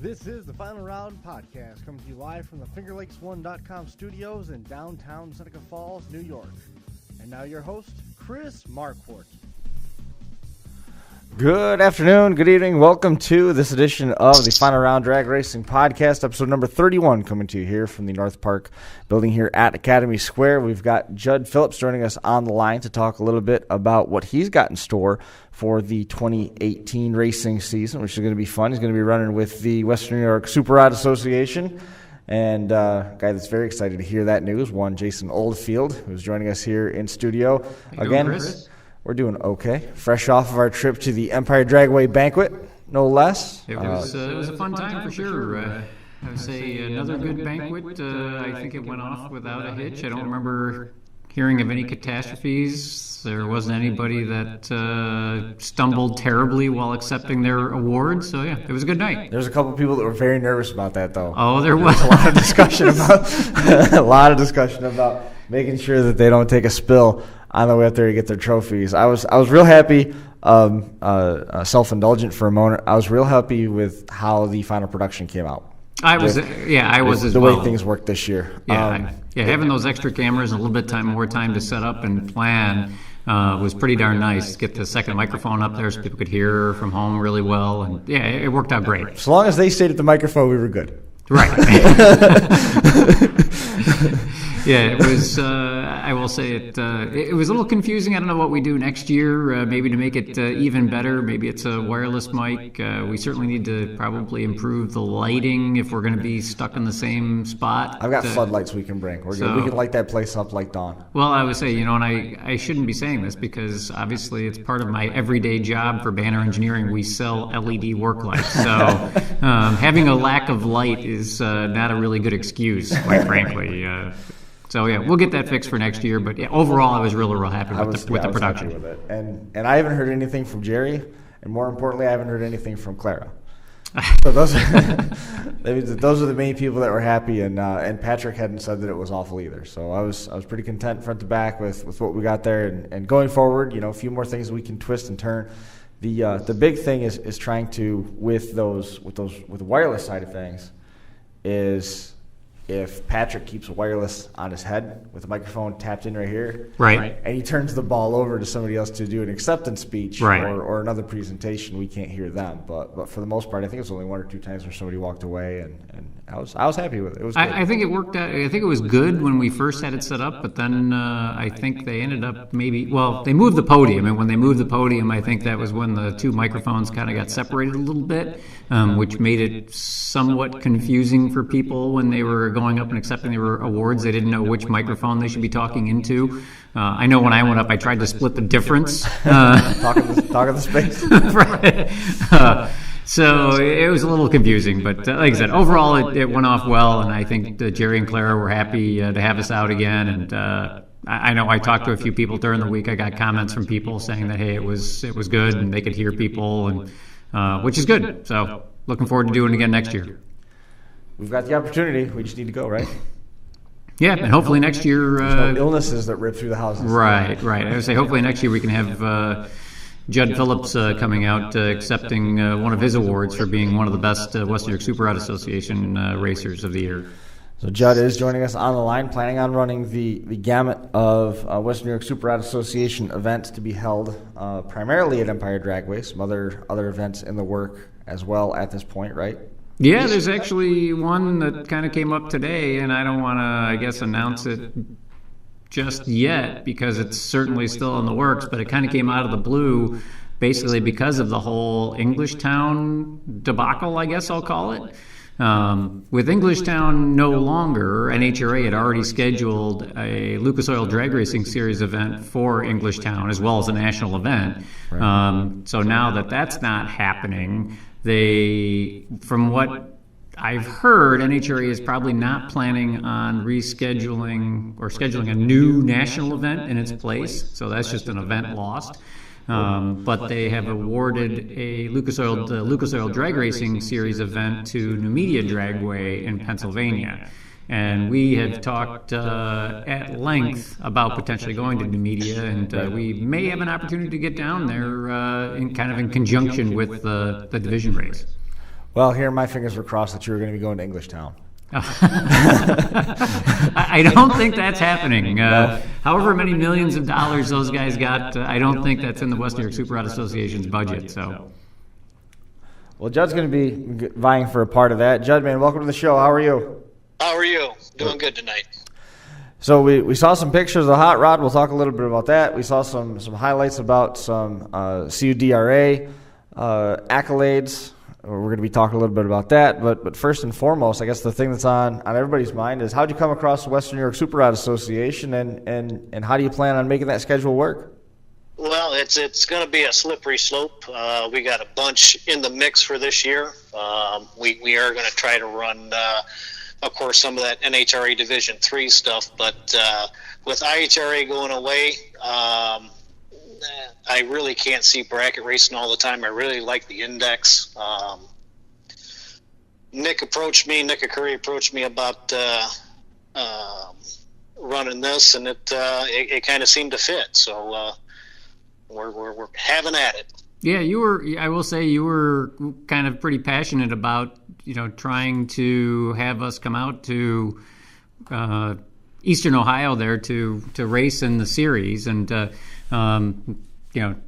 This is the Final Round Podcast, coming to you live from the FingerLakes1.com studios in downtown Seneca Falls, New York. And now your host, Chris Marquardt. Good afternoon, good evening. Welcome to this edition of the Final Round Drag Racing Podcast, episode number 31, coming to you here from the North Park building here at Academy Square. We've got Jud Phillips joining us on the line to talk a little bit about what he's got in store for the 2018 racing season, which is going to be fun. He's going to be running with the Western New York Super Rod Association. And a guy that's very excited to hear that news, one Jason Oldfield, who's joining us here in studio. Again, Chris? We're doing okay. Fresh off of our trip to the Empire Dragway Banquet, no less. It was a fun time for sure. I would say another good banquet. I think it went off without a hitch. I don't remember hearing of any catastrophes. There wasn't anybody that stumbled terribly while accepting their awards. So, yeah, it was a good night. There's a couple people that were very nervous about that, though. Oh, there was. A lot of discussion about making sure that they don't take a spill on the way up there to get their trophies. I was real happy, self-indulgent for a moment. I was real happy with how the final production came out. I was as well. The way things worked this year. Having those extra cameras and a little bit more time to set up and plan was pretty darn nice. Get the second microphone up there so people could hear from home really well, and yeah, it worked out great. So long as they stayed at the microphone, we were good. Right. Yeah, it was. I will say it was a little confusing. I don't know what we do next year. Maybe to make it even better. Maybe it's a wireless mic. We certainly need to probably improve the lighting if we're going to be stuck in the same spot. I've got floodlights we can bring. We can light that place up like dawn. Well, I would say, and I shouldn't be saying this because obviously it's part of my everyday job for Banner Engineering. We sell LED work lights, so having a lack of light is not a really good excuse, quite frankly. So, yeah, we'll get that fixed for next year. But, yeah, overall, I was real happy with the production. Happy with it. And I haven't heard anything from Jerry. And more importantly, I haven't heard anything from Clara. So those are the main people that were happy. And Patrick hadn't said that it was awful either. So I was pretty content front to back with what we got there. And going forward, a few more things we can twist and turn. The big thing is trying to, with the wireless side of things, is if Patrick keeps wireless on his head with a microphone tapped in right here, right, and he turns the ball over to somebody else to do an acceptance speech or another presentation, we can't hear them. But for the most part, I think it's only one or two times where somebody walked away, and I was happy with it. It was good. I think it worked out. I think it was good when we first had it set up, but then I think they ended up they moved the podium, and when they moved the podium, I think that was when the two microphones kind of got separated a little bit, which made it somewhat confusing for people when they were going up and accepting their awards. They didn't know which microphone they should be talking into. I know when I went up, I tried to split the difference. Talk of the space. Right. So it was a little confusing, but like I said, overall it went off well, and I think Jerry and Clara were happy to have us out again. And I know I talked to a few people during the week. I got comments from people saying that, hey, it was good, and they could hear people, and which is good. So looking forward to doing it again next year. We've got the opportunity. We just need to go, right? Yeah, and hopefully next year... There's no illnesses that rip through the houses. Right. I would say hopefully next year we can have Jud Phillips coming out accepting one of his awards for being one of the best Western New York Super Rod Association racers of the year. So Jud is joining us on the line, planning on running the gamut of Western New York Super Rod Association events to be held primarily at Empire Dragway, some other events in the work as well at this point, right? Yeah, there's actually one that kind of came up today, and I don't want to, announce it just yet because it's certainly still in the works, but it kind of came out of the blue basically because of the whole Englishtown debacle, I guess I'll call it. With Englishtown no longer, NHRA had already scheduled a Lucas Oil Drag Racing Series event for Englishtown as well as a national event. So now that that's not happening, from what I've heard, NHRA is probably not planning on rescheduling or scheduling a new national event in its place. So that's just an event lost. But they have awarded a Lucas Oil Drag Racing Series event to New Media Dragway in Pennsylvania. And we have talked at length about potentially going to New Media, and we may have an opportunity to get down there in conjunction with the division race. Well, here my fingers were crossed that you were going to be going to Englishtown. I don't think that's happening. However many millions of dollars those guys got, I don't think that's in the West New York Super Rod Association's budget. So, well, Jud's going to be vying for a part of that. Jud, man, welcome to the show. How are you? How are you? Doing good tonight. So we saw some pictures of the hot rod. We'll talk a little bit about that. We saw some highlights about some SIUDRA accolades. We're going to be talking a little bit about that. But first and foremost, I guess the thing that's on everybody's mind is how'd you come across the Western New York Super Rod Association, and how do you plan on making that schedule work? Well, it's going to be a slippery slope. We got a bunch in the mix for this year. We are going to try to run, of course, some of that NHRA Division III stuff. But with IHRA going away, I really can't see bracket racing all the time. I really like the index. Nick Curry approached me about running this, and it kind of seemed to fit. So we're having at it. Yeah, I will say you were kind of pretty passionate about, trying to have us come out to Eastern Ohio there to race in the series. And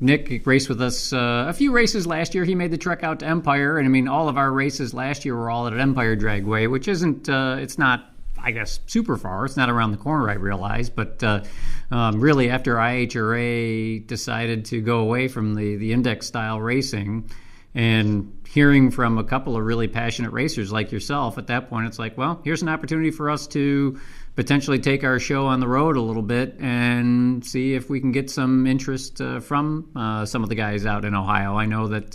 Nick raced with us a few races last year. He made the trek out to Empire, and I mean, all of our races last year were all at Empire Dragway, which isn't, it's not, I guess, super far. It's not around the corner, I realize, but really after IHRA decided to go away from the index style racing, and hearing from a couple of really passionate racers like yourself, at that point it's like, well, here's an opportunity for us to potentially take our show on the road a little bit and see if we can get some interest from some of the guys out in Ohio. I know that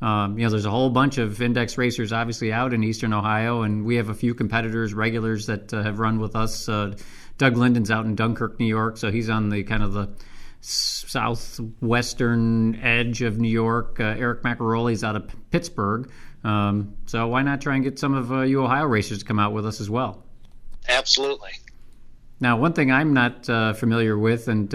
there's a whole bunch of index racers obviously out in Eastern Ohio, and we have a few competitors, regulars that have run with us. Doug Linden's out in Dunkirk, New York, so he's on the kind of the southwestern edge of New York. Eric Macaroli's out of Pittsburgh. So why not try and get some of you Ohio racers to come out with us as well? Absolutely. Now, one thing I'm not familiar with, and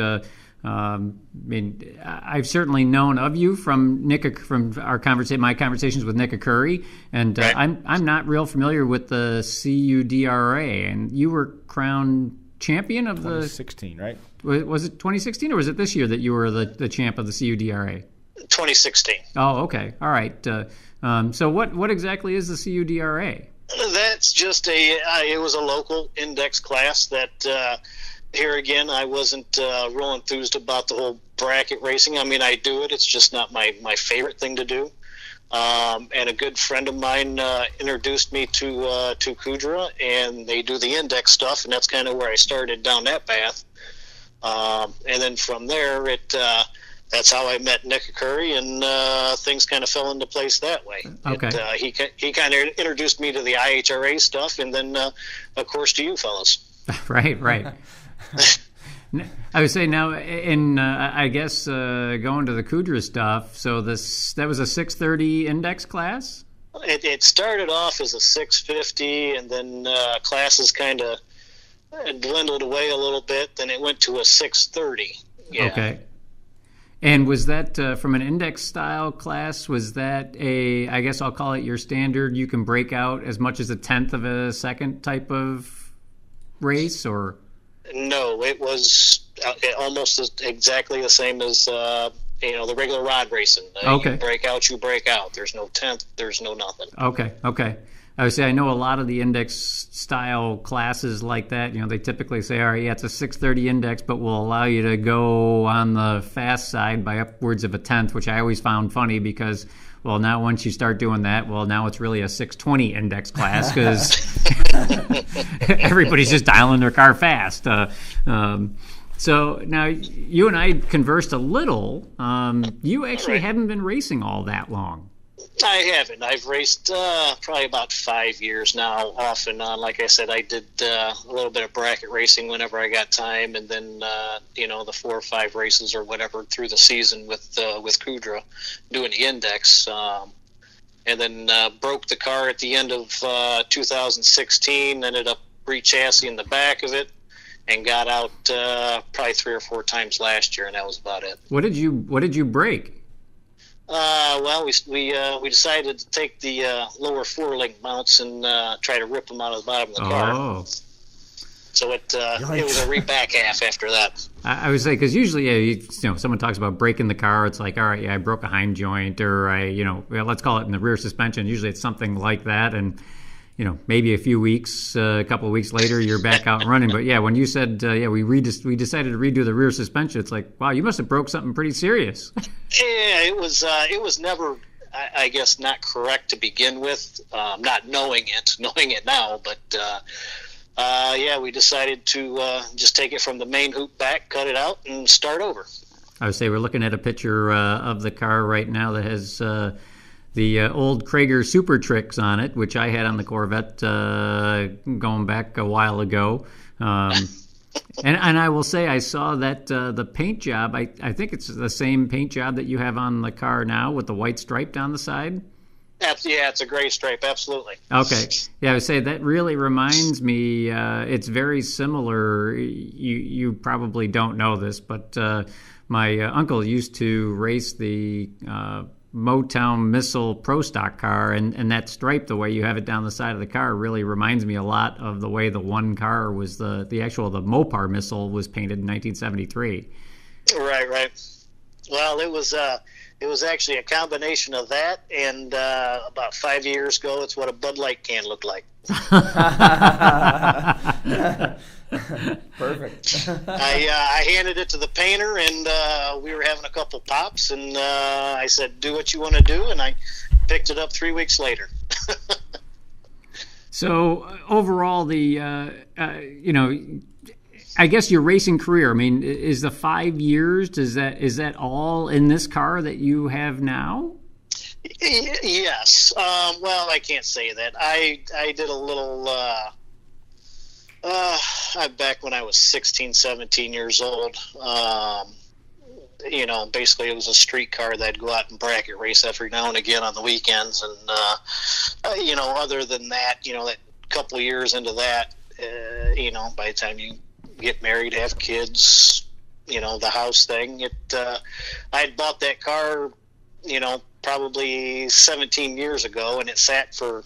I've certainly known of you from Nick, from my conversations with Nick Curry, and right. I'm not real familiar with the SIUDRA, and you were crowned champion of 2016, right? Was it 2016, or was it this year that you were the champ of the SIUDRA? 2016. Oh, okay. All right. So what exactly is the SIUDRA? That's just it was a local index class that, here again, I wasn't real enthused about the whole bracket racing. I mean, I do it. It's just not my favorite thing to do. And a good friend of mine introduced me to SIUDRA, and they do the index stuff, and that's kind of where I started down that path. And then from there, that's how I met Nick Curry, and things kind of fell into place that way. Okay. He kind of introduced me to the IHRA stuff, and then, of course, to you fellas. Right. I would say now, I guess going to the SIUDRA stuff, so that was a 630 index class? It started off as a 650, and then classes kind of dwindled away a little bit. Then it went to a 630. Yeah. Okay. And was that from an index style class? Was that I guess I'll call it your standard, you can break out as much as a tenth of a second type of race, or? No, it was almost exactly the same as the regular rod racing. Okay. You break out. There's no tenth. There's no nothing. Okay. I would say I know a lot of the index style classes like that. They typically say, all right, yeah, it's a 630 index, but we'll allow you to go on the fast side by upwards of a tenth, which I always found funny because, well, now once you start doing that, well, now it's really a 620 index class because everybody's just dialing their car fast. So now you and I conversed a little. You actually haven't been racing all that long. I haven't. I've raced probably about 5 years now, off and on. Like I said, I did a little bit of bracket racing whenever I got time, and then the 4 or 5 races or whatever through the season with SIUDRA, doing the index, and then broke the car at the end of 2016. Ended up re-chassis in the back of it, and got out probably 3 or 4 times last year, and that was about it. What did you break? Well, we decided to take the lower four-link mounts and try to rip them out of the bottom of the car. Oh. So it was a back half after that. I would say, because usually, someone talks about breaking the car, it's like, all right, I broke a hind joint, or let's call it in the rear suspension. Usually it's something like that, and maybe a few weeks, a couple of weeks later, you're back out and running. But yeah, when you said, we decided to redo the rear suspension, it's like, wow, you must have broke something pretty serious. Yeah, it was never, I guess, not correct to begin with, not knowing it now, but we decided to just take it from the main hoop back, cut it out, and start over. I would say we're looking at a picture of the car right now that has the old Krager Super Tricks on it, which I had on the Corvette going back a while ago. And I will say I saw that the paint job, I think it's the same paint job that you have on the car now with the white stripe down the side. Yeah, it's a gray stripe, absolutely. Okay. Yeah, I would say that really reminds me, it's very similar. You probably don't know this, but my uncle used to race the Motown Missile Pro Stock car, and that stripe, the way you have it down the side of the car, really reminds me a lot of the way the one car was the Mopar Missile was painted in 1973. Right. Well, it was actually a combination of that, and about 5 years ago, it's what a Bud Light can looked like. Perfect. I handed it to the painter, and we were having a couple pops, and I said, do what you want to do, and I picked it up 3 weeks later. So overall, I guess your racing career, I mean, is the 5 years, is that all in this car that you have now? Yes. Well, I can't say that. I did a little, back when I was 16, 17 years old, basically it was a street car that I'd go out and bracket race every now and again on the weekends. And, other than that, that couple of years into that, by the time you get married, have kids, the house thing, I had bought that car, probably 17 years ago, and it sat for,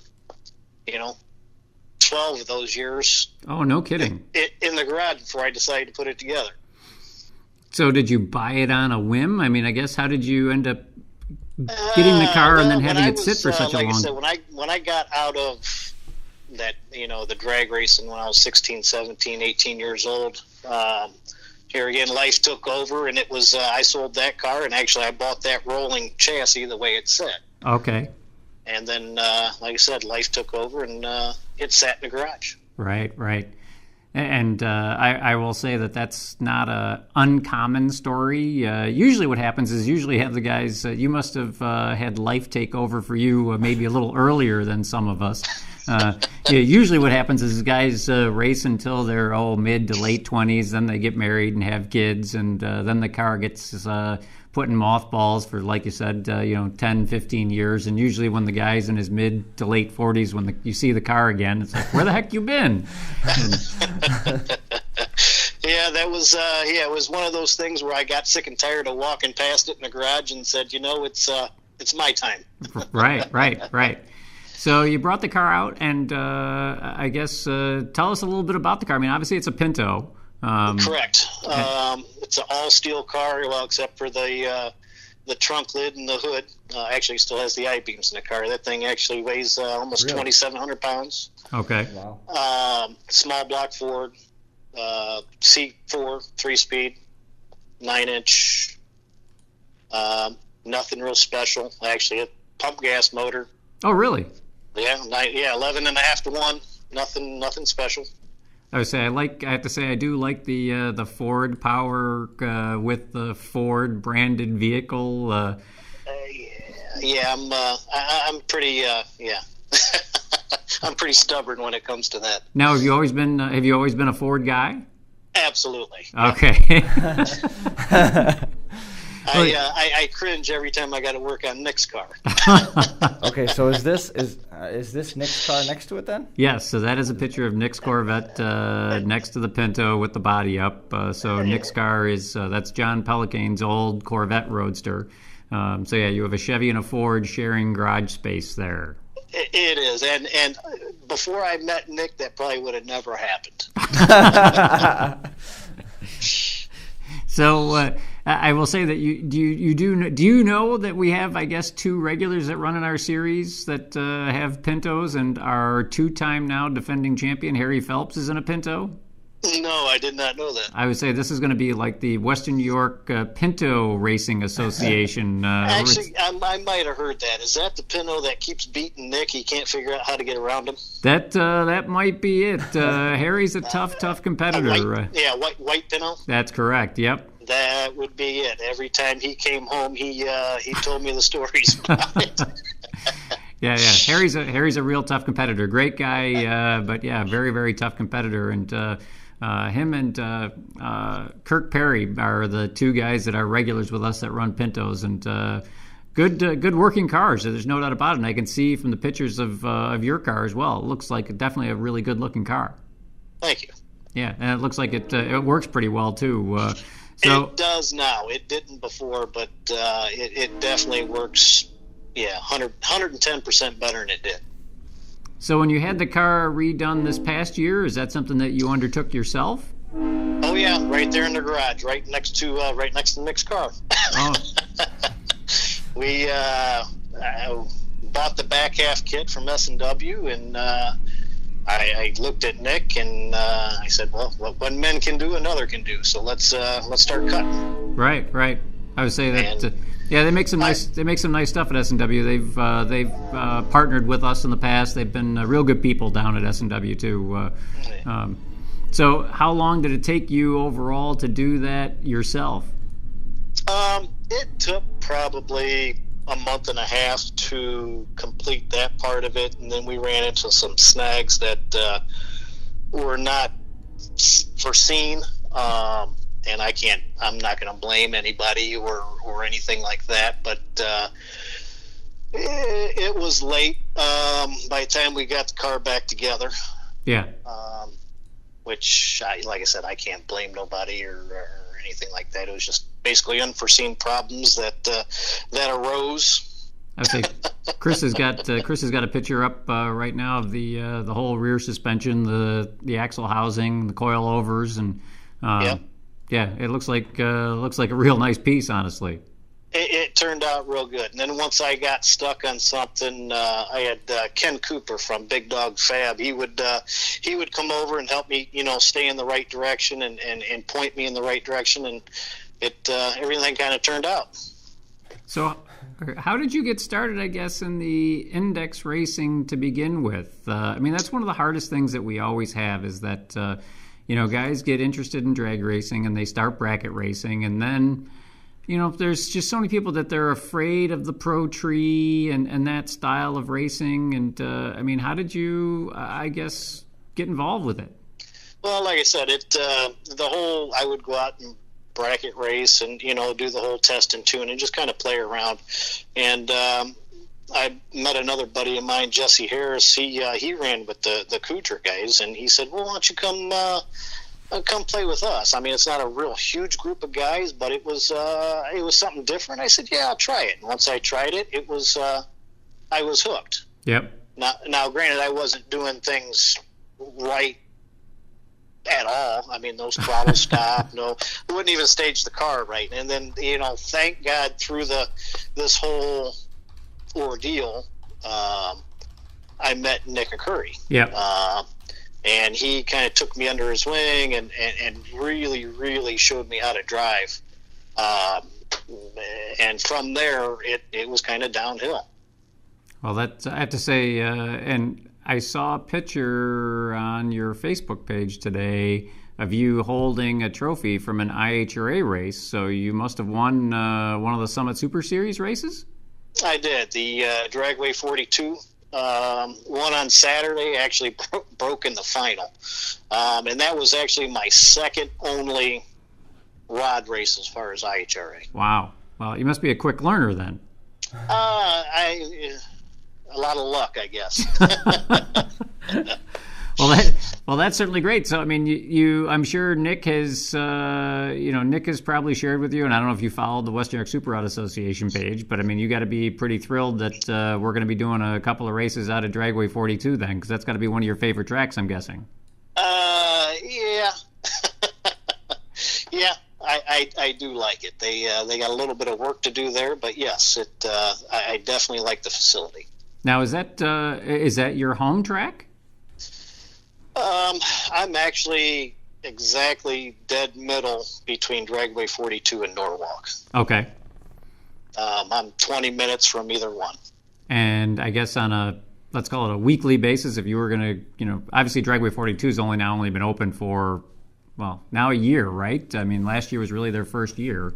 12 of those years. Oh, no kidding. In the garage before I decided to put it together. So did you buy it on a whim? I mean, I guess, how did you end up getting the car and then having it sit for such a long time? Like I said, when I got out of that, the drag racing when I was 16, 17, 18 years old, here again, life took over, and it was, I sold that car, and actually I bought that rolling chassis the way it sat. Okay. And then, like I said, life took over, and it sat in the garage. Right. And I will say that that's not a uncommon story. Usually what happens is have the guys, you must have had life take over for you maybe a little earlier than some of us. Usually what happens is guys race until they're mid to late 20s, then they get married and have kids, and then the car gets put in mothballs for, like you said, 10, 15 years. And usually when the guy's in his mid to late 40s, when you see the car again, it's like, where the heck you been? Yeah, that was it was one of those things where I got sick and tired of walking past it in the garage and said, it's my time. Right. So you brought the car out, and I guess tell us a little bit about the car. I mean, obviously it's a Pinto. Correct. It's an all-steel car, well, except for the trunk lid and the hood. Actually, still has the I-beams in the car. That thing actually weighs almost 2,700 pounds. Okay. Wow. Small block Ford, C4, 3-speed, 9-inch. Nothing real special. Actually, a pump gas motor. Oh, really? Yeah, 11.5 to 1. Nothing special. I would say I do like the Ford Power with the Ford branded vehicle. I'm pretty I'm pretty stubborn when it comes to that. Now, have you always been a Ford guy? Absolutely. Okay. I cringe every time I got to work on Nick's car. Okay, so is this Nick's car next to it then? Yes, so that is a picture of Nick's Corvette next to the Pinto with the body up. So Nick's car is that's John Pelicane's old Corvette Roadster. So yeah, you have a Chevy and a Ford sharing garage space there. It is, and before I met Nick, that probably would have never happened. So I will say that do you know that we have, I guess, 2 regulars that run in our series that have Pintos, and our 2-time now defending champion Harry Phelps is in a Pinto? No, I did not know that. I would say this is going to be like the Western New York Pinto Racing Association. Actually, I might have heard that. Is that the Pinto that keeps beating Nick? He can't figure out how to get around him? That might be it. Harry's a tough competitor. White Pinto? That's correct, yep. That would be it. Every time he came home, he told me the stories about it. Yeah. Harry's a real tough competitor. Great guy, but yeah, very, very tough competitor. And him and Kirk Perry are the 2 guys that are regulars with us that run Pintos, and good working cars. There's no doubt about it. And I can see from the pictures of your car as well. It looks like definitely a really good looking car. Thank you. Yeah, and it looks like it works pretty well too. So it does now. It didn't before, but it definitely works. Yeah, 110% better than it did. So when you had the car redone this past year, is that something that you undertook yourself? Oh yeah, right there in the garage, right next to Nick's car. Oh. We bought the back half kit from S&W, and I looked at Nick and I said, "Well, what one man can do, another can do. So let's start cutting." Right. I would say that. Yeah, they make some nice stuff at S&W. They've partnered with us in the past. They've been real good people down at S&W too. So how long did it take you overall to do that yourself? It took probably a month and a half to complete that part of it, and then we ran into some snags that were not foreseen. And I'm not going to blame anybody or anything like that, but it was late by the time we got the car back together. Yeah. Which, like I said, I can't blame nobody or anything like that. It was just basically unforeseen problems that arose. I think Chris has got a picture up right now of the whole rear suspension, the axle housing, the coilovers, and yeah, it looks like a real nice piece, honestly. It turned out real good. And then once I got stuck on something, I had Ken Cooper from Big Dog Fab. He would come over and help me, stay in the right direction and point me in the right direction, and everything kind of turned out. So, how did you get started, I guess, in the index racing to begin with? That's one of the hardest things that we always have is that, guys get interested in drag racing and they start bracket racing, and then, there's just so many people that they're afraid of the pro tree and that style of racing. And, how did you, I guess, get involved with it? Well, like I said, I would go out and bracket race and, do the whole test and tune and just kind of play around. And I met another buddy of mine, Jesse Harris. He ran with the Coudre guys, and he said, "Well, why don't you come play with us?" It's not a real huge group of guys, but it was something different. I said, "Yeah, I'll try it." And once I tried it, I was hooked. Yep. Now, granted, I wasn't doing things right at all. Those throttle stop, I wouldn't even stage the car right. And then, thank God through this whole ordeal, I met Nick Curry. Yeah. And he kind of took me under his wing and really, really showed me how to drive. And from there, it was kind of downhill. Well, I have to say, and I saw a picture on your Facebook page today of you holding a trophy from an IHRA race. So you must have won one of the Summit Super Series races? I did. The Dragway 42. One on Saturday, actually broke in the final. And that was actually my second only rod race as far as IHRA. Wow. Well, you must be a quick learner then. A lot of luck, I guess. Well, Well, that's certainly great. So, I mean, I'm sure Nick has, Nick has probably shared with you, and I don't know if you followed the Western New York Super Rod Association page, but I mean, you got to be pretty thrilled that we're going to be doing a couple of races out of Dragway 42 then, because that's got to be one of your favorite tracks, I'm guessing. Yeah. Yeah, I do like it. They got a little bit of work to do there, but yes, I definitely like the facility. Now, is that your home track? I'm actually exactly dead middle between Dragway 42 and Norwalk. Okay. I'm 20 minutes from either one. And I guess on let's call it a weekly basis, if you were going to, obviously Dragway 42 has only been open for, well, now a year, right? I mean, last year was really their first year.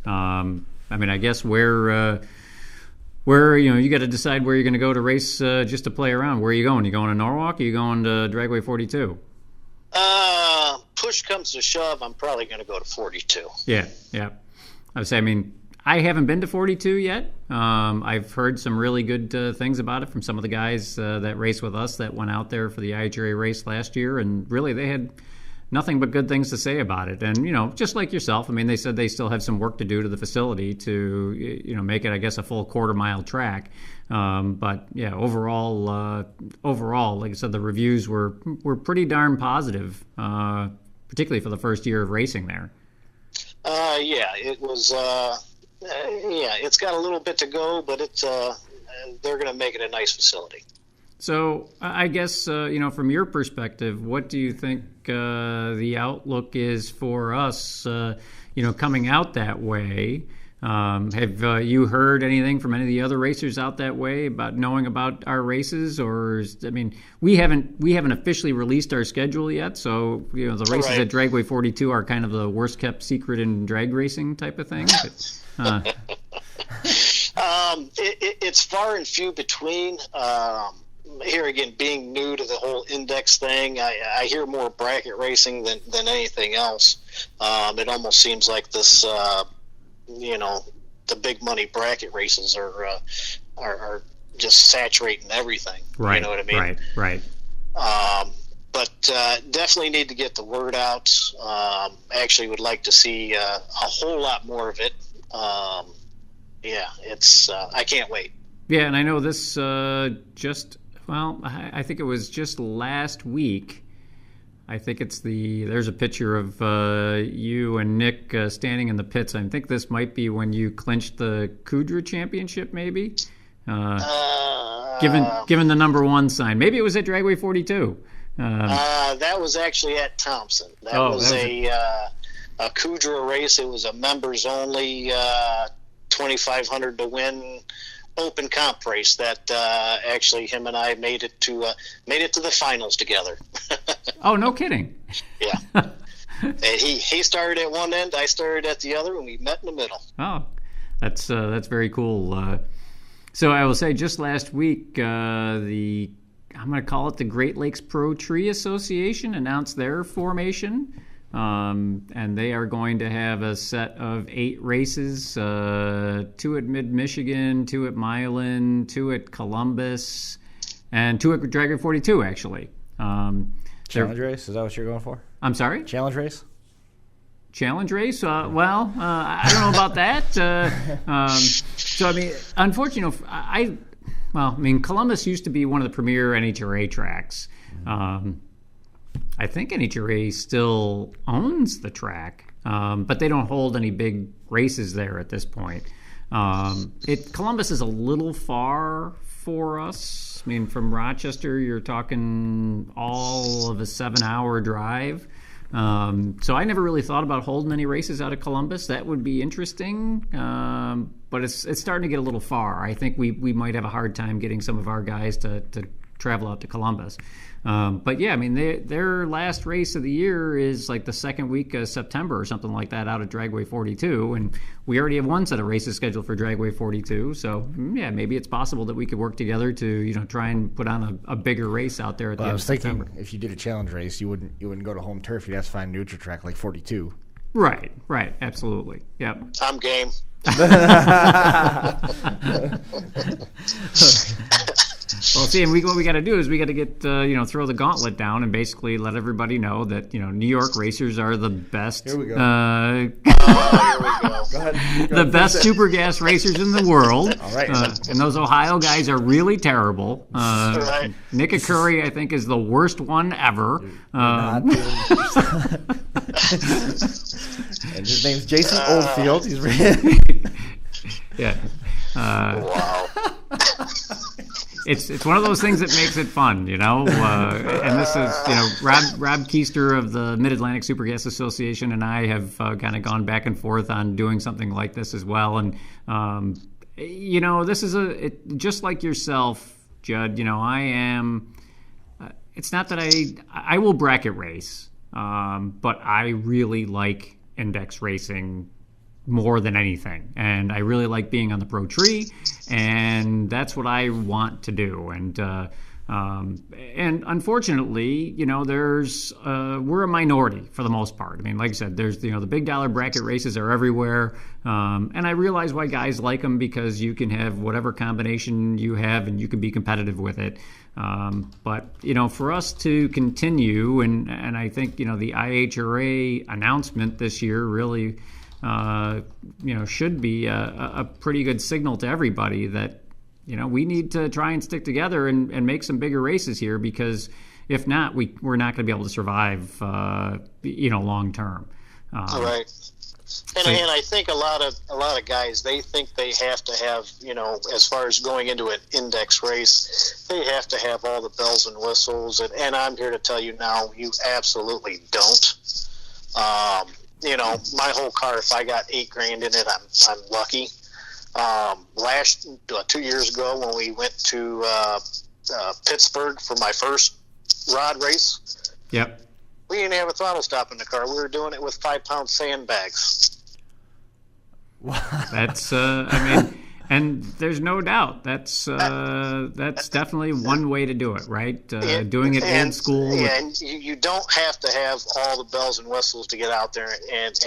I mean, I guess where you got to decide where you're going to go to race just to play around. Where are you going? You going to Norwalk? Or you going to Dragway 42? Push comes to shove, I'm probably going to go to 42. Yeah. I would say, I mean, I haven't been to 42 yet. I've heard some really good things about it from some of the guys that race with us that went out there for the SIUDRA race last year, and really they had nothing but good things to say about it. And, just like yourself, I mean, they said they still have some work to do to the facility to, make it, I guess, a full quarter-mile track. But, yeah, overall, like I said, the reviews were pretty darn positive, particularly for the first year of racing there. Yeah, it was, it's got a little bit to go, but they're going to make it a nice facility. So I guess, from your perspective, what do you think the outlook is for us, coming out that way? Have you heard anything from any of the other racers out that way about knowing about our races? We haven't officially released our schedule yet, so the races right. at Dragway 42 are kind of the worst kept secret in drag racing type of thing. It's far and few between. Here again, being new to the whole index thing, I hear more bracket racing than anything else. It almost seems like this, the big money bracket races are just saturating everything. Right. You know what I mean? Right. But definitely need to get the word out. Actually would like to see a whole lot more of it. I can't wait. Yeah, and I know this I think it was just last week. I think there's a picture of you and Nick standing in the pits. I think this might be when you clinched the SIUDRA championship, maybe? Given the number one sign. Maybe it was at Dragway 42. That was actually at Thompson. That was a SIUDRA race. It was a members only, 2,500 to win open comp race that actually him and I made it to the finals together. Oh, no kidding. Yeah. And he started at one end, I started at the other, and we met in the middle. Oh, that's very cool. So I will say, just last week, I'm going to call it the Great Lakes Pro Tree Association announced their formation. And they are going to have a set of 8 races, 2 at Mid-Michigan, 2 at Milan, 2 at Columbus, and 2 at Dragway 42, actually. Challenge race? Is that what you're going for? I'm sorry? Challenge race? Challenge race? I don't know about that. So, I mean, unfortunately, Columbus used to be one of the premier NHRA tracks. I think NHRA still owns the track, but they don't hold any big races there at this point. Columbus is a little far for us. I mean, from Rochester, you're talking all of a 7-hour drive. So I never really thought about holding any races out of Columbus. That would be interesting, but it's starting to get a little far. I think we might have a hard time getting some of our guys to travel out to Columbus. But yeah, I mean, their last race of the year is like the second week of September or something like that out at Dragway 42, and we already have one set of races scheduled for Dragway 42. So yeah, maybe it's possible that we could work together to try and put on a bigger race out there at the end of September. I was thinking if you did a challenge race, you wouldn't go to home turf. You'd have to find a neutral track like 42. Right, absolutely. Yep. I'm game. Well, see, and what we got to do is we got to get throw the gauntlet down and basically let everybody know that New York racers are the best. Here we go. Here we go. Go ahead. The best super gas racers in the world. All right. And those Ohio guys are really terrible. Right. Nick Curry, I think, is the worst one ever. And his name's Jason Oldfield. He's Yeah. Wow. It's one of those things that makes it fun, and this is, Rob Keister of the Mid-Atlantic Super Gas Association and I have kind of gone back and forth on doing something like this as well. And, this is just like yourself, Jud, I am, it's not that I will bracket race, but I really like index racing more than anything, and I really like being on the pro tree, and that's what I want to do. And unfortunately, there's we're a minority for the most part. I mean, like I said, there's the big dollar bracket races are everywhere, and I realize why guys like them, because you can have whatever combination you have and you can be competitive with it. But for us to continue, and I think the IHRA announcement this year really should be a pretty good signal to everybody that, we need to try and stick together and make some bigger races here, because if not, we're not going to be able to survive, long term. Right. And I think a lot of guys, they think they have to have, as far as going into an index race, they have to have all the bells and whistles. And I'm here to tell you now, you absolutely don't. My whole car, if I got $8,000 in it, I'm lucky. 2 years ago when we went to Pittsburgh for my first rod race, yep, we didn't have a throttle stop in the car. We were doing it with 5-pound sandbags. That's and there's no doubt that's definitely one way to do it, right? Doing it old school. Yeah, and you don't have to have all the bells and whistles to get out there and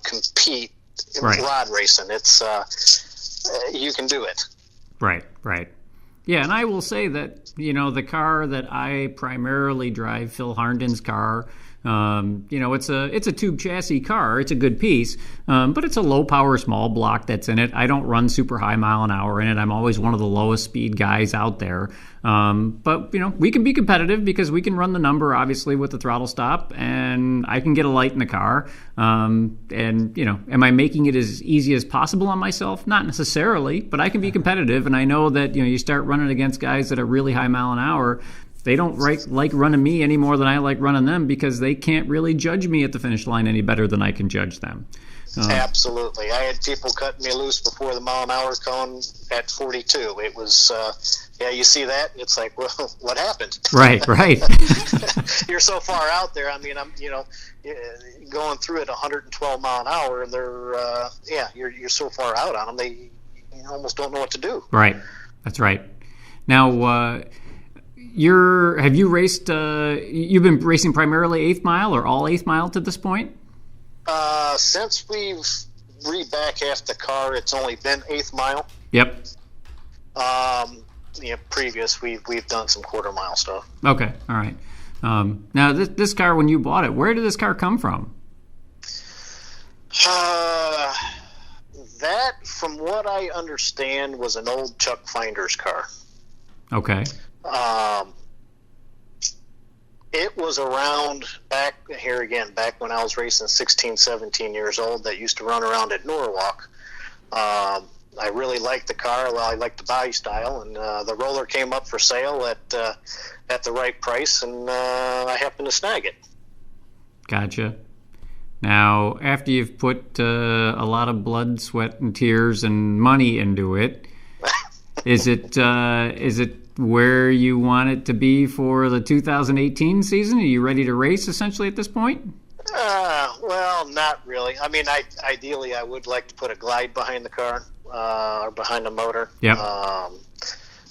compete in rod racing. It's you can do it. Right. Yeah, and I will say that the car that I primarily drive, Phil Harnden's car. It's a tube chassis car. It's a good piece, but it's a low power small block that's in it. I don't run super high mile an hour in it. I'm always one of the lowest speed guys out there. But we can be competitive because we can run the number obviously with the throttle stop, and I can get a light in the car. Am I making it as easy as possible on myself? Not necessarily, but I can be competitive, and I know that you start running against guys that are really high mile an hour. They don't like running me any more than I like running them, because they can't really judge me at the finish line any better than I can judge them. Absolutely. I had people cutting me loose before the mile an hour cone at 42. It was, you see that? It's like, well, what happened? Right. You're so far out there. I mean, I'm, going through at 112 mile an hour, and they're, you're so far out on them, they almost don't know what to do. Right. That's right. Now, have you raced, you've been racing primarily 8th mile or all 8th mile to this point? Since we've re-back half the car, it's only been 8th mile. Yep. Previous, we've done some quarter mile stuff. Okay. All right. Now this car, when you bought it, where did this car come from? That, from what I understand, was an old Chuck Finder's car. Okay. It was around back when I was racing 16, 17 years old, that used to run around at Norwalk. I really liked the car. Well, I liked the body style, and the roller came up for sale at the right price, and I happened to snag it. Gotcha. Now, after you've put a lot of blood, sweat, and tears and money into it, is it where you want it to be for the 2018 season? Are you ready to race essentially at this point? Well, not really. I mean, ideally I would like to put a glide behind the car, or behind the motor. Yeah.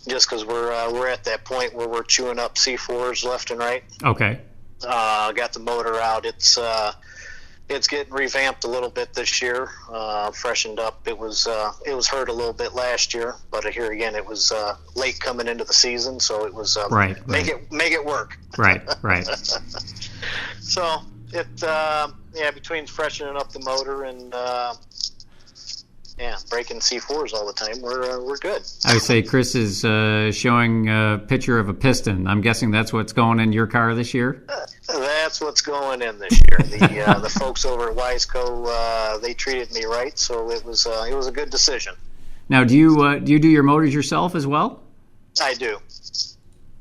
Just because we're at that point where we're chewing up C4s left and right. Okay. Got the motor out. It's it's getting revamped a little bit this year, freshened up. It was hurt a little bit last year, but here again, it was late coming into the season, so it was make it work. Right. So between freshening up the motor and breaking C4s all the time, we're good. I would say Chris is showing a picture of a piston. I'm guessing that's what's going in your car this year? That's what's going in this year. The folks over at Wiseco, they treated me right, so it was a good decision. Now, do you do your motors yourself as well? I do.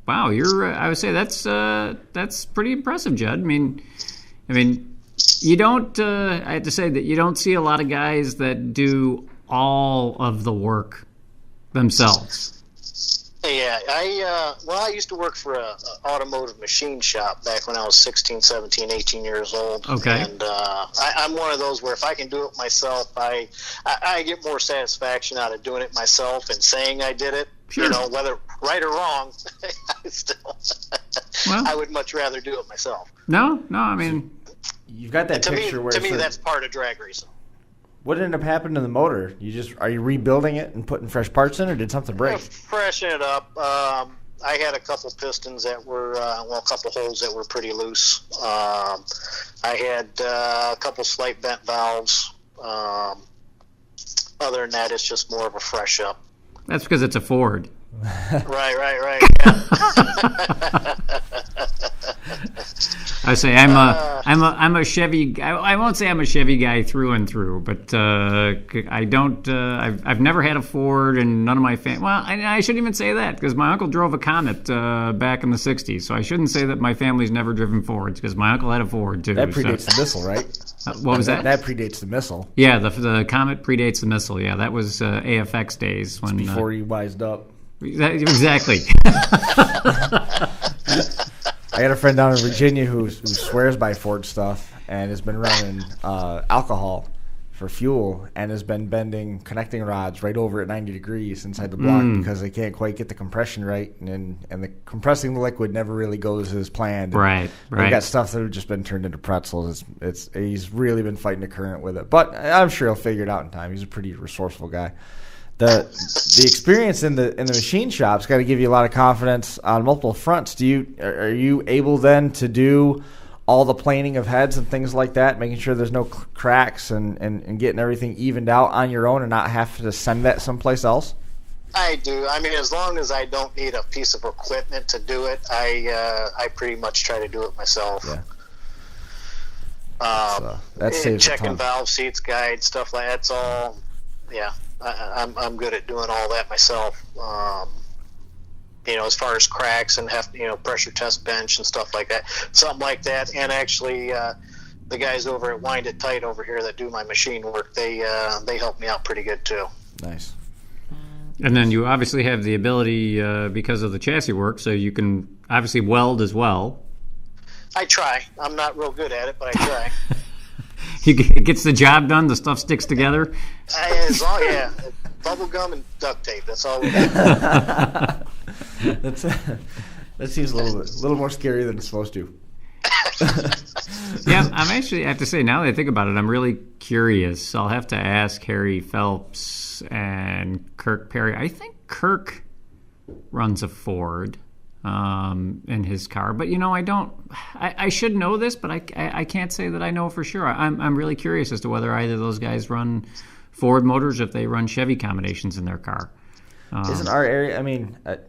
Wow, I would say that's pretty impressive, Jud. I mean, you don't. I have to say that you don't see a lot of guys that do all of the work themselves. Yeah, I used to work for a automotive machine shop back when I was 16, 17, 18 years old. Okay. And I'm one of those where if I can do it myself, I get more satisfaction out of doing it myself and saying I did it. Sure. You know, whether right or wrong, I would much rather do it myself. No, I mean, you've got that picture where to me that's part of drag racing. What ended up happening to the motor? Are you rebuilding it and putting fresh parts in, or did something break? Freshen it up. I had a couple pistons that were, a couple holes that were pretty loose. I had a couple slight bent valves. Other than that, it's just more of a fresh up. That's because it's a Ford. Right. Yeah. I say I'm a Chevy. I won't say I'm a Chevy guy through and through, but I don't. I've never had a Ford, and none of my family. Well, I shouldn't even say that because my uncle drove a Comet back in the '60s, so I shouldn't say that my family's never driven Fords because my uncle had a Ford too. That predates the missile, right? What was that? That predates the missile. Yeah, the Comet predates the missile. Yeah, that was AFX days when before he wised up. Exactly. I got a friend down in Virginia who swears by Ford stuff and has been running alcohol for fuel and has been bending connecting rods right over at 90 degrees inside the block because they can't quite get the compression right, and the compressing the liquid never really goes as planned. Right. They got stuff that have just been turned into pretzels. He's really been fighting the current with it, but I'm sure he'll figure it out in time. He's a pretty resourceful guy. The experience in the machine shop's got to give you a lot of confidence on multiple fronts. Are you able then to do all the planing of heads and things like that, making sure there's no cracks and getting everything evened out on your own and not have to send that someplace else? I do. I mean, as long as I don't need a piece of equipment to do it, I pretty much try to do it myself. Yeah. That saves checking valve seats, guides, stuff like that's all. Yeah. I'm good at doing all that myself. As far as cracks and pressure test bench and stuff like that, something like that. And actually, the guys over at Wind It Tight over here that do my machine work, they help me out pretty good too. Nice. And then you obviously have the ability because of the chassis work, so you can obviously weld as well. I try. I'm not real good at it, but I try. It gets the job done. The stuff sticks together. Bubble gum and duct tape. That's all we do. That seems a little more scary than it's supposed to. Yeah, I have to say, now that I think about it, I'm really curious. I'll have to ask Harry Phelps and Kirk Perry. I think Kirk runs a Ford in his car, but I don't. I should know this, but I can't say that I know for sure. I'm really curious as to whether either of those guys run Ford motors, if they run Chevy combinations in their car. Isn't our area? I mean, I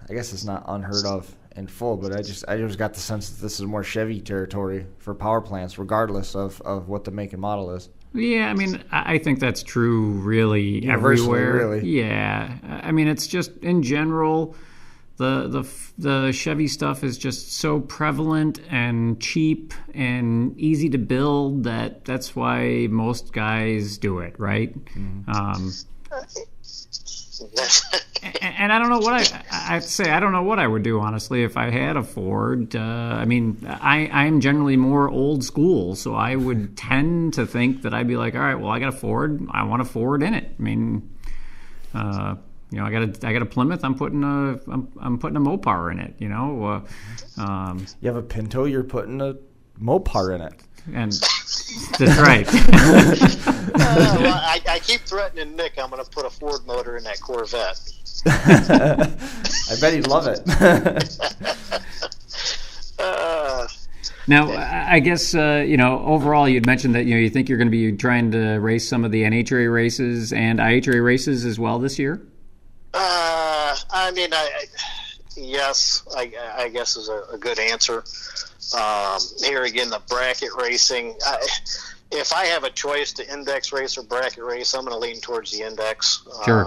guess it's not unheard of in full, but I just got the sense that this is more Chevy territory for power plants, regardless of what the make and model is. Yeah, I mean, I think that's true really Universally, everywhere. really. Yeah, I mean, it's just in general. The Chevy stuff is just so prevalent and cheap and easy to build that's why most guys do it, right? Mm-hmm. And I don't know what I'd say. I don't know what I would do, honestly, if I had a Ford. I mean, I'm generally more old school, so I would tend to think that I'd be like, all right, well, I got a Ford. I want a Ford in it. I mean, I got a Plymouth. I'm putting a Mopar in it. You have a Pinto. You're putting a Mopar in it. And That's right. Well, I keep threatening Nick I'm going to put a Ford motor in that Corvette. I bet he'd love it. Now, I guess, overall you'd mentioned that, you think you're going to be trying to race some of the NHRA races and IHRA races as well this year? Yes, I guess is a good answer. Here again, the bracket racing. If I have a choice to index race or bracket race, I'm going to lean towards the index. Sure.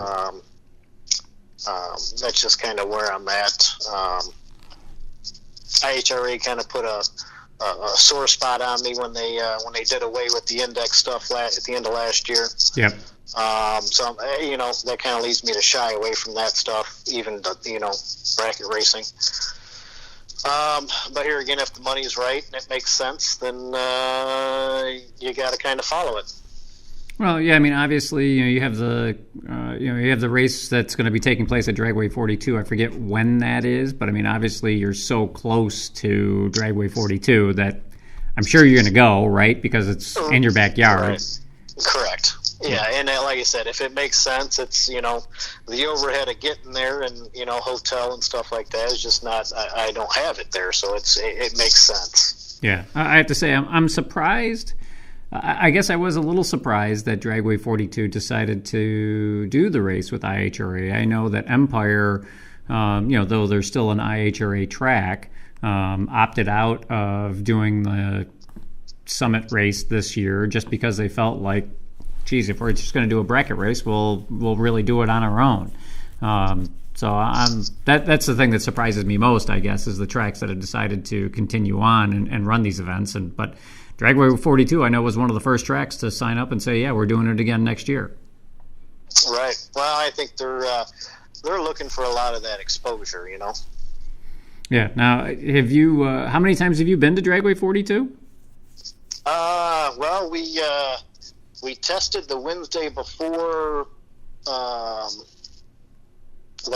That's just kind of where I'm at. IHRA kind of put a sore spot on me when they did away with the index stuff at the end of last year. Yep. So that kind of leads me to shy away from that stuff, even bracket racing. But here again, if the money's right and it makes sense, then you got to kind of follow it. Well, yeah, I mean, obviously, you have the race that's going to be taking place at Dragway 42. I forget when that is, but I mean, obviously, you're so close to Dragway 42 that I'm sure you're going to go, right? Because it's in your backyard. Right. Correct. Yeah, and like I said, if it makes sense, it's the overhead of getting there and hotel and stuff like that is just not. I don't have it there, so it makes sense. Yeah, I have to say I'm surprised. I guess I was a little surprised that Dragway 42 decided to do the race with IHRA. I know that Empire, though there's still an IHRA track, opted out of doing the Summit race this year just because they felt like, geez, if we're just going to do a bracket race, we'll really do it on our own. That's the thing that surprises me most, I guess, is the tracks that have decided to continue on and run these events. But Dragway 42, I know, was one of the first tracks to sign up and say, yeah, we're doing it again next year. Right. Well, I think they're looking for a lot of that exposure, Yeah. Now, have you? How many times have you been to Dragway 42? Well, we tested the Wednesday before that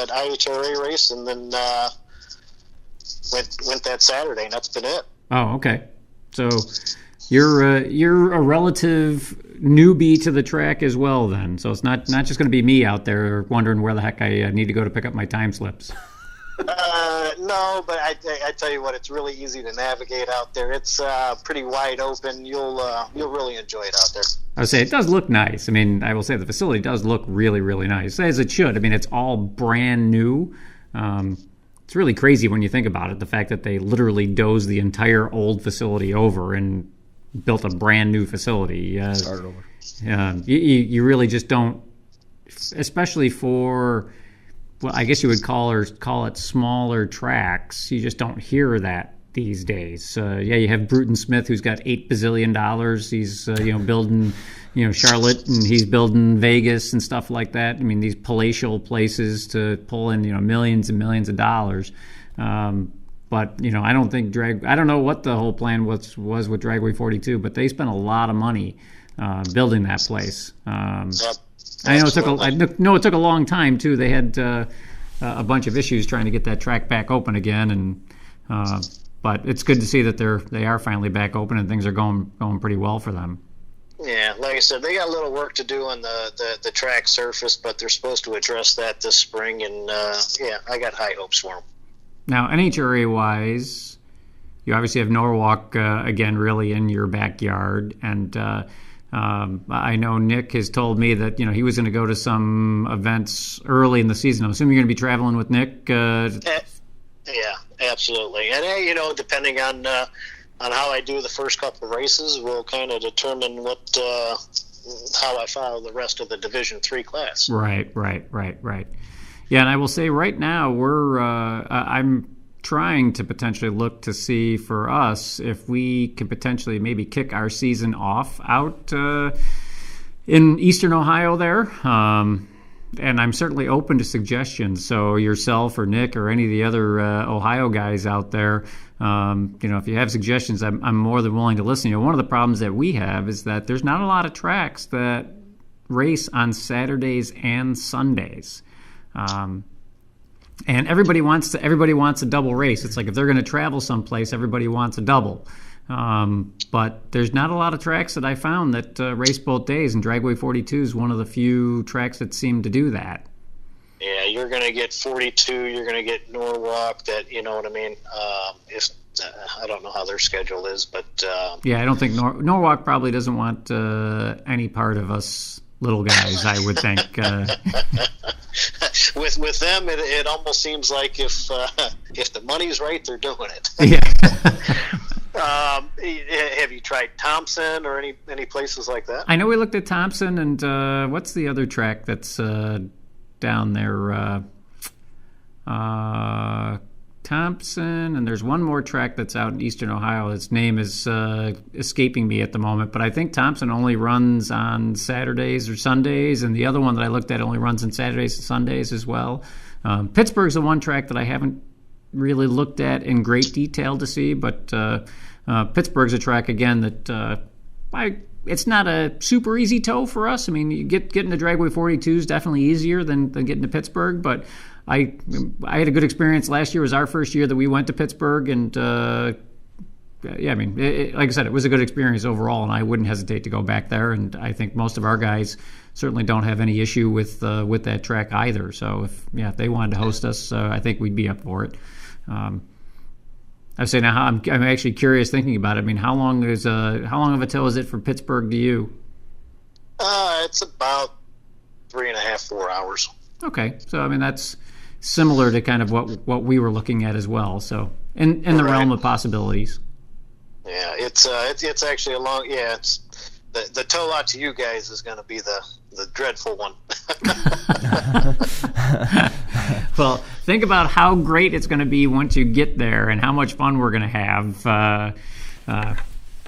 IHRA race, and then went that Saturday, and that's been it. Oh, okay. So you're a relative newbie to the track as well, then. So it's not just going to be me out there wondering where the heck I need to go to pick up my time slips. No, but I tell you what, it's really easy to navigate out there. It's pretty wide open. You'll really enjoy it out there. I would say it does look nice. I mean, I will say the facility does look really, really nice, as it should. I mean, it's all brand new. It's really crazy when you think about it, the fact that they literally dozed the entire old facility over and built a brand new facility. Started over. You really just don't, especially for, well, I guess you would call it smaller tracks. You just don't hear that these days. You have Bruton Smith, who's got $8 bazillion. He's building Charlotte, and he's building Vegas and stuff like that. I mean, these palatial places to pull in millions and millions of dollars. But I don't think I don't know what the whole plan was with Dragway 42, but they spent a lot of money building that place. Yep. I know it took a long time too. They had a bunch of issues trying to get that track back open again, and but it's good to see that they are finally back open and things are going pretty well for them. Yeah, like I said, they got a little work to do on the track surface, but they're supposed to address that this spring, and I got high hopes for them. Now, NHRA-wise, you obviously have Norwalk again really in your backyard, and I know Nick has told me that he was going to go to some events early in the season. I'm assuming you're going to be traveling with Nick. Yeah, absolutely. And depending on how I do the first couple of races, will kind of determine how I follow the rest of the Division III class. Right. Yeah, and I will say right now I'm trying to potentially look to see for us if we can potentially maybe kick our season off out in Eastern Ohio there. And I'm certainly open to suggestions. So yourself or Nick or any of the other Ohio guys out there, if you have suggestions, I'm more than willing to listen. One of the problems that we have is that there's not a lot of tracks that race on Saturdays and Sundays. And everybody wants a double race. It's like if they're going to travel someplace, everybody wants a double. But there's not a lot of tracks that I found that race both days, and Dragway 42 is one of the few tracks that seem to do that. Yeah, you're going to get 42, you're going to get Norwalk, that, you know what I mean? If I don't know how their schedule is, but... yeah, I don't think Norwalk probably doesn't want any part of us little guys, I would think. With them, it almost seems like if the money's right, they're doing it. Yeah. Have you tried Thompson or any places like that? I know we looked at Thompson, and what's the other track that's down there? Thompson, and there's one more track that's out in eastern Ohio. Its name is escaping me at the moment, but I think Thompson only runs on Saturdays or Sundays, and the other one that I looked at only runs on Saturdays and Sundays as well. Pittsburgh's the one track that I haven't really looked at in great detail to see, but Pittsburgh's a track, again, that it's not a super easy tow for us. I mean, getting to Dragway 42 is definitely easier than getting to Pittsburgh, but I had a good experience. Last year was our first year that we went to Pittsburgh, and yeah, I mean, like I said, it was a good experience overall, and I wouldn't hesitate to go back there. And I think most of our guys certainly don't have any issue with that track either. So if they wanted to host us, I think we'd be up for it. I would say now I'm actually curious thinking about it. I mean, how long of a tow is it from Pittsburgh to you? It's about 3.5, 4 hours. Okay, so I mean that's similar to kind of what we were looking at as well. So in the realm of possibilities. Yeah, it's actually a long. Yeah, it's the tow out to you guys is going to be the dreadful one. Well, think about how great it's going to be once you get there, and how much fun we're going to have.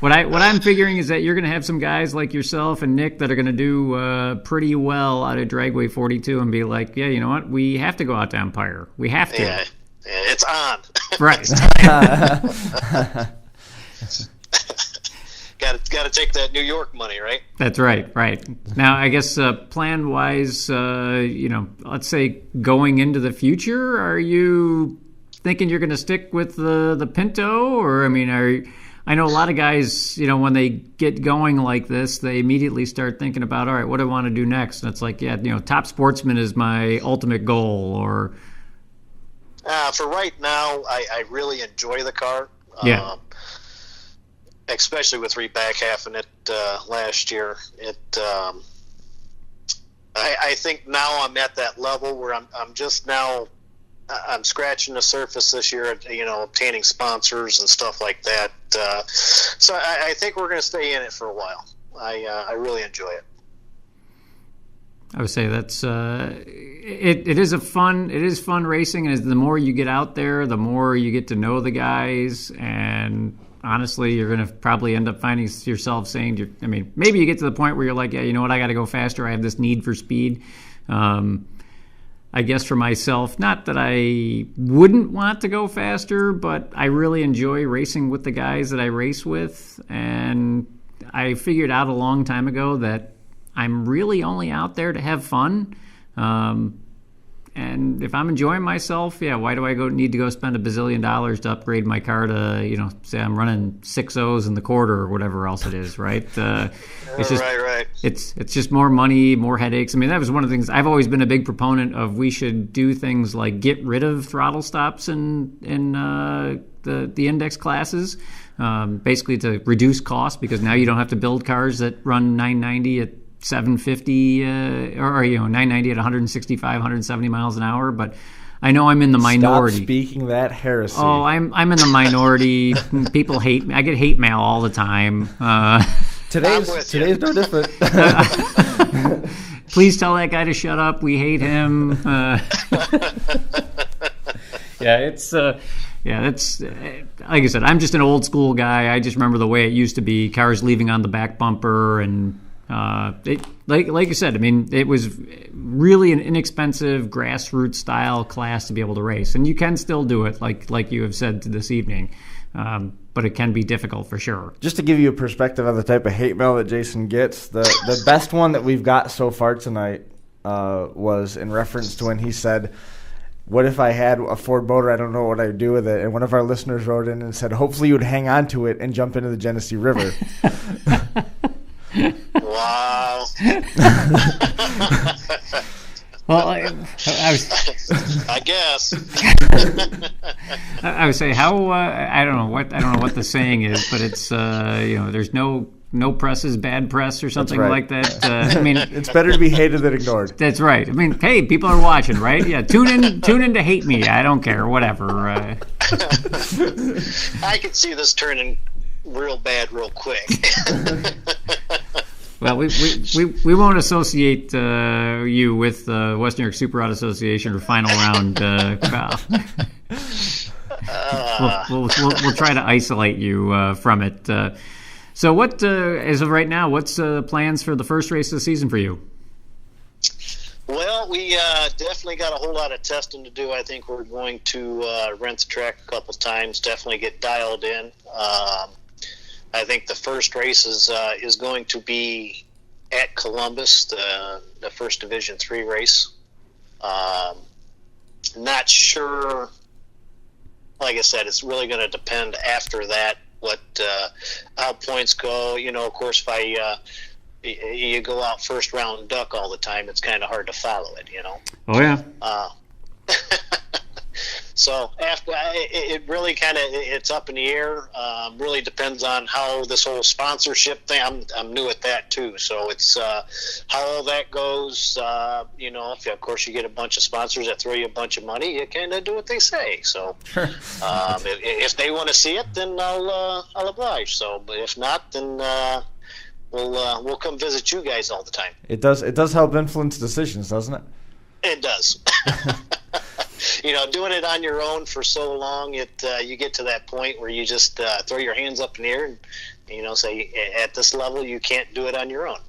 What I'm figuring is that you're going to have some guys like yourself and Nick that are going to do pretty well out of Dragway 42 and be like, yeah, you know what? We have to go out to Empire. We have to. Yeah, it's on. Right. Got to take that New York money, right? That's right. Now, I guess plan-wise, let's say going into the future, are you thinking you're going to stick with the Pinto, or I mean, I know a lot of guys, when they get going like this, they immediately start thinking about, all right, what do I want to do next? And it's like, yeah, top sportsman is my ultimate goal, or... For right now, I really enjoy the car. Yeah. Especially with reback halving it last year. I think now I'm at that level where I'm just now... I'm scratching the surface this year, obtaining sponsors and stuff like that. So I think we're going to stay in it for a while. I really enjoy it. I would say that's it is fun racing, and the more you get out there, the more you get to know the guys, and honestly, you're going to probably end up finding yourself saying, maybe you get to the point where you're like, yeah, you know what, I got to go faster. I have this need for speed. I guess for myself, not that I wouldn't want to go faster, but I really enjoy racing with the guys that I race with. And I figured out a long time ago that I'm really only out there to have fun. And if I'm enjoying myself, why do I need to go spend $1 bazillion to upgrade my car to, say I'm running 6.0s in the quarter or whatever else it is, right? It's just, right. It's just more money, more headaches. I mean, that was one of the things I've always been a big proponent of. We should do things like get rid of throttle stops in the index classes, basically to reduce cost, because now you don't have to build cars that run 990 at 750 or 990 at 165, 170 miles an hour. But I know I'm in the minority. Stop speaking that heresy. Oh, I'm in the minority. People hate me. I get hate mail all the time. Today's no different. Please tell that guy to shut up. We hate him. That's like I said, I'm just an old school guy. I just remember the way it used to be, cars leaving on the back bumper, and like you said, it was really an inexpensive grassroots style class to be able to race, and you can still do it, like you have said this evening. But it can be difficult for sure. Just to give you a perspective on the type of hate mail that Jason gets, the best one that we've got so far tonight was in reference to when he said, what if I had a Ford motor? I don't know what I'd do with it. And one of our listeners wrote in and said, hopefully you would hang on to it and jump into the Genesee River. Wow. Well, I guess. I would say how I don't know what the saying is, but it's there's no press is bad press or something like that. I mean, it's better to be hated than ignored. That's right. I mean, hey, people are watching, right? Yeah, tune in to hate me. I don't care, whatever. I can see this turning real bad real quick. Well, we won't associate you with West New York Super Rod Association or Final Round. We'll try to isolate you from it. So, what as of right now, what's plans for the first race of the season for you? Well, we definitely got a whole lot of testing to do. I think we're going to rent the track a couple times. Definitely get dialed in. I think the first race is going to be at Columbus, the first Division III race. Not sure. Like I said, it's really going to depend after that how points go. Of course, if you go out first round duck all the time, it's kind of hard to follow it. Oh yeah. So after it really it's up in the air. Really depends on how this whole sponsorship thing. I'm new at that too, so it's how all that goes. If of course you get a bunch of sponsors that throw you a bunch of money, you kind of do what they say. So if they want to see it, then I'll oblige. So, but if not, then we'll come visit you guys all the time. It does help influence decisions, doesn't it? It does. Doing it on your own for so long, you get to that point where you just throw your hands up in the air and say, at this level, you can't do it on your own.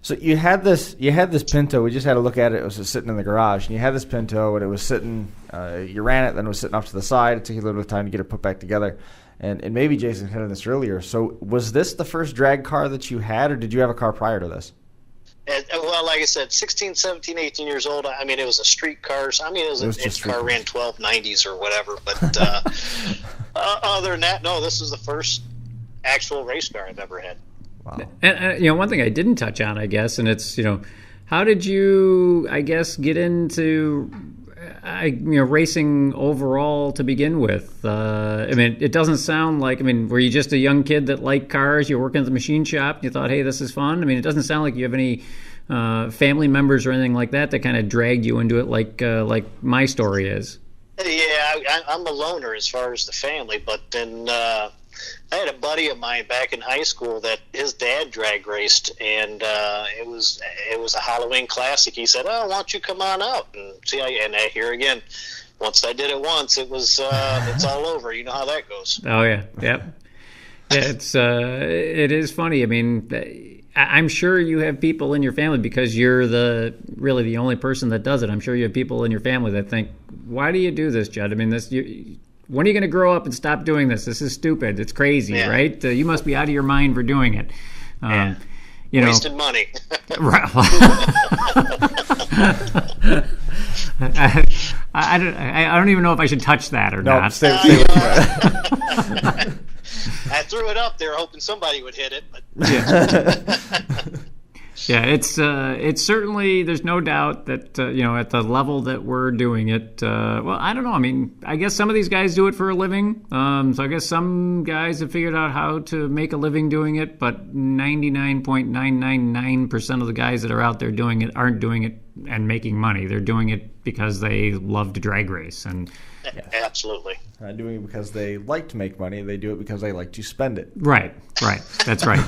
So you had this Pinto. We just had a look at it. It was just sitting in the garage, and you had this Pinto, and it was sitting. You ran it, then it was sitting off to the side. It took you a little bit of time to get it put back together. And maybe Jason hit on this earlier. So was this the first drag car that you had, or did you have a car prior to this? Well, like I said, 16, 17, 18 years old. I mean, it was a street car. I mean, its car ran 1290s or whatever. But other than that, no, this is the first actual race car I've ever had. Wow. And one thing I didn't touch on, I guess, and it's how did you, I guess, get into racing overall to begin with? I mean, it doesn't sound like. I mean, were you just a young kid that liked cars? You're working at the machine shop. And you thought, hey, this is fun. I mean, it doesn't sound like you have any family members or anything like that kind of dragged you into it, like my story is. Yeah, I'm a loner as far as the family, but then I had a buddy of mine back in high school that his dad drag raced, and it was a Halloween classic. He said, "Oh, why don't you come on out and see?" And here again, once I did it once, it was it's all over. You know how that goes. Oh yeah, yep. Yeah, it is funny. I mean, I'm sure you have people in your family, because you're really the only person that does it. I'm sure you have people in your family that think, "Why do you do this, Jud? I mean, when are you going to grow up and stop doing this? This is stupid. It's crazy, right? You must be out of your mind for doing it." Wasted money. Right. I don't even know if I should touch that or not. Stay with that. I threw it up there hoping somebody would hit it. But. Yeah, it's certainly, there's no doubt that at the level that we're doing it. Well, I don't know. I mean, I guess some of these guys do it for a living. So I guess some guys have figured out how to make a living doing it, but 99.999% of the guys that are out there doing it aren't doing it and making money. They're doing it because they love to drag race. And absolutely. Not doing it because they like to make money. They do it because they like to spend it. Right. That's right.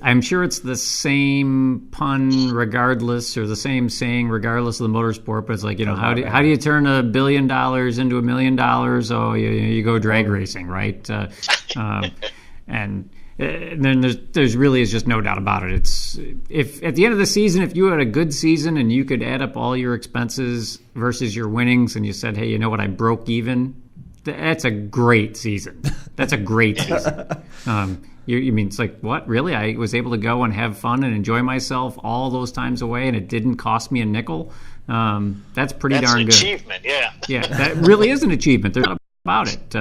I'm sure it's the same pun regardless, or the same saying regardless of the motorsport. But it's like, how do you turn $1 billion into $1 million? Oh, you go drag racing, right? And then there's really is just no doubt about it. It's if at the end of the season, if you had a good season and you could add up all your expenses versus your winnings, and you said, hey, you know what, I broke even. That's a great season. That's a great season. You mean it's like, what? Really? I was able to go and have fun and enjoy myself all those times away, and it didn't cost me a nickel? That's pretty darn good. That's an achievement, yeah. Yeah, that really is an achievement. There's not about it.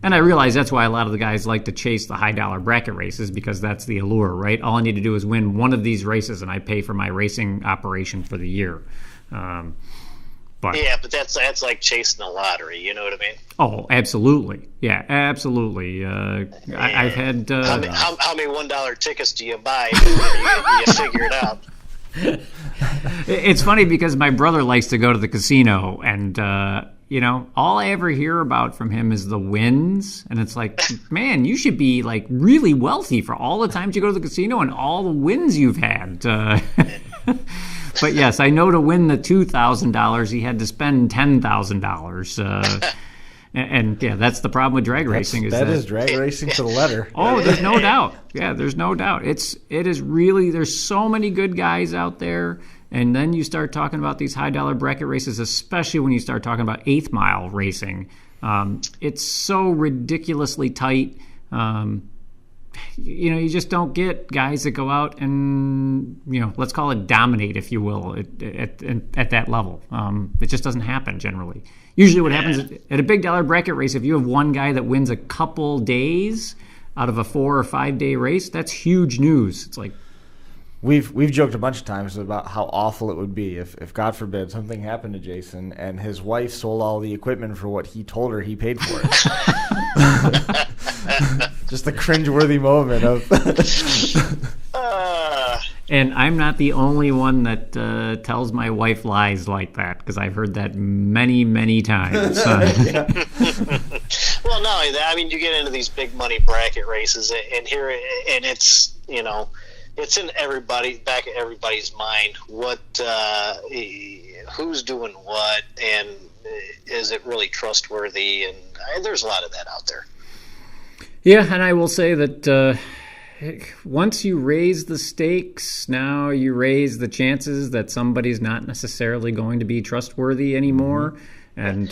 And I realize that's why a lot of the guys like to chase the high-dollar bracket races, because that's the allure, right? All I need to do is win one of these races, and I pay for my racing operation for the year. But that's like chasing the lottery. You know what I mean? Oh, absolutely. Yeah, absolutely. I've had how many $1 tickets do you buy? You figure it out. It's funny because my brother likes to go to the casino, and all I ever hear about from him is the wins, and it's like, man, you should be like really wealthy for all the times you go to the casino and all the wins you've had. But yes, I know to win the $2,000, he had to spend $10,000. And yeah, that's the problem with drag racing. That is drag racing to the letter. Oh, there's no doubt. Yeah, there's no doubt. It is really, there's so many good guys out there. And then you start talking about these high-dollar bracket races, especially when you start talking about eighth-mile racing. It's so ridiculously tight. You just don't get guys that go out and, let's call it dominate, if you will, at that level. It just doesn't happen generally. Usually what happens at a big dollar bracket race, if you have one guy that wins a couple days out of a 4 or 5 day race, that's huge news. It's like, We've joked a bunch of times about how awful it would be if God forbid, something happened to Jason and his wife sold all the equipment for what he told her he paid for it. Just the cringeworthy moment of... And I'm not the only one that tells my wife lies like that, because I've heard that many, many times. Well, not only that, I mean, you get into these big money bracket races, and it's, it's in back of everybody's mind who's doing what, and is it really trustworthy? And there's a lot of that out there. Yeah, and I will say that once you raise the stakes, now you raise the chances that somebody's not necessarily going to be trustworthy anymore. And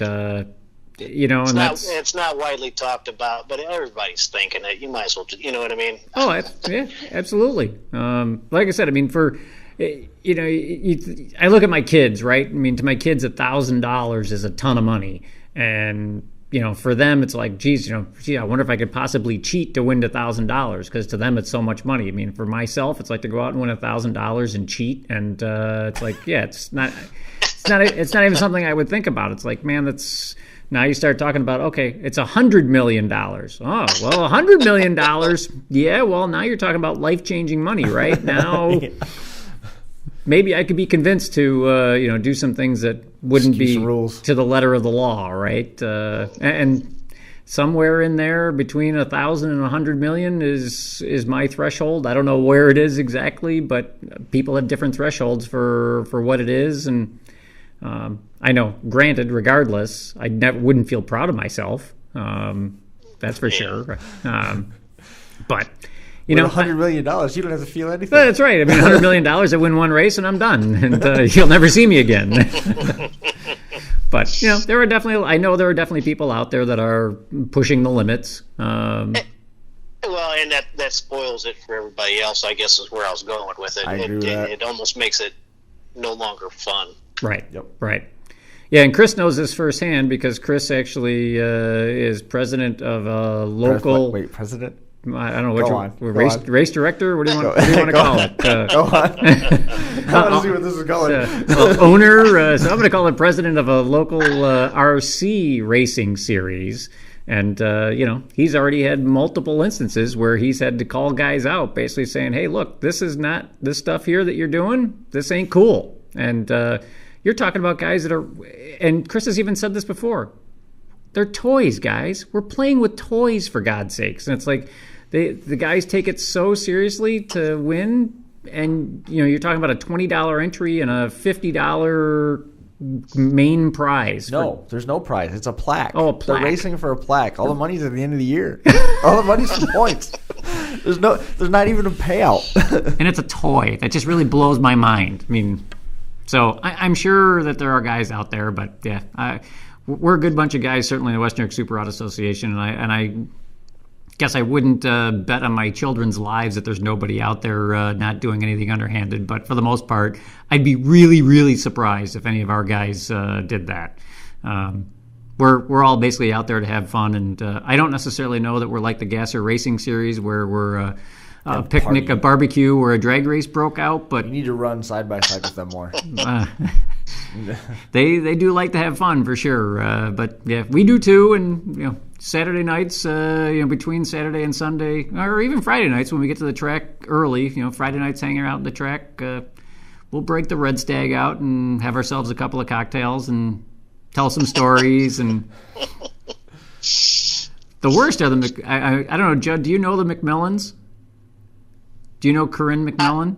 it's not widely talked about, but everybody's thinking it. You might as well, you know what I mean? Oh, yeah, absolutely. Like I said, I mean, I look at my kids, right? I mean, to my kids, $1,000 is a ton of money, and for them, it's like, geez, I wonder if I could possibly cheat to win $1,000, because to them, it's so much money. I mean, for myself, it's like to go out and win $1,000 and cheat, and it's like, yeah, it's not even something I would think about. It's like, man, that's. Now you start talking about, okay, it's $100 million. Oh, well, $100 million. Yeah, well, now you're talking about life-changing money, right? Now, maybe I could be convinced to, do some things that wouldn't be to the letter of the law, right? And somewhere in there between 1,000 and 100 million is my threshold. I don't know where it is exactly, but people have different thresholds for what it is, and I know, granted, regardless, I wouldn't feel proud of myself. That's for sure. But, $100 million, you don't have to feel anything. That's right. I mean, $100 million, I win one race and I'm done. And you'll never see me again. But, there are definitely people out there that are pushing the limits. Well, and that spoils it for everybody else, I guess, is where I was going with it. I agree with that. It almost makes it no longer fun. Right. Yep. Right. Yeah, and Chris knows this firsthand because Chris actually is president of a local. Wait, president? I don't know what race director. What do you want to call it? Go on. I want to see where this is going. Owner. So I'm going to call it president of a local RC racing series. And, he's already had multiple instances where he's had to call guys out, basically saying, hey, look, this stuff here that you're doing, this ain't cool. And you're talking about guys that are, and Chris has even said this before, they're toys, guys. We're playing with toys, for God's sakes. And it's like the guys take it so seriously to win. And, you're talking about a $20 entry and a $50 main prize. No, there's no prize. It's a plaque. Oh, a plaque. They're racing for a plaque. All the money's at the end of the year. All the money's for points. There's not even a payout. And it's a toy. That just really blows my mind. I mean, so I'm sure that there are guys out there, but yeah, we're a good bunch of guys, certainly in the Western Super Rod Association, and guess I wouldn't bet on my children's lives that there's nobody out there not doing anything underhanded. But for the most part, I'd be really, really surprised if any of our guys did that. We're all basically out there to have fun, and I don't necessarily know that we're like the Gasser Racing Series where we're a picnic, a barbecue, or a drag race broke out. But you need to run side by side with them more. They do like to have fun for sure, but yeah, we do too. And Saturday nights, between Saturday and Sunday, or even Friday nights when we get to the track early, Friday nights hanging out at the track, we'll break the Red Stag out and have ourselves a couple of cocktails and tell some stories. And the worst are I don't know, Judd, do you know the McMillans? Do you know Corinne McMillan?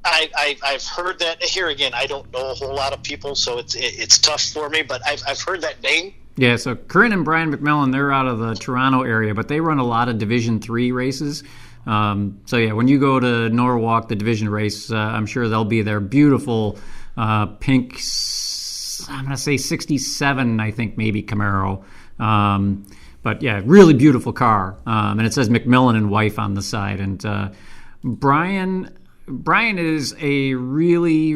I've heard that. Here again, I don't know a whole lot of people, so it's tough for me, but I've heard that name. Yeah, so Corinne and Brian McMillan, they're out of the Toronto area, but they run a lot of Division III races. So yeah, when you go to Norwalk, the division race, I'm sure they'll be there. Beautiful pink, I'm going to say 67, I think maybe Camaro. But yeah, really beautiful car. And it says McMillan and wife on the side. And Brian is a really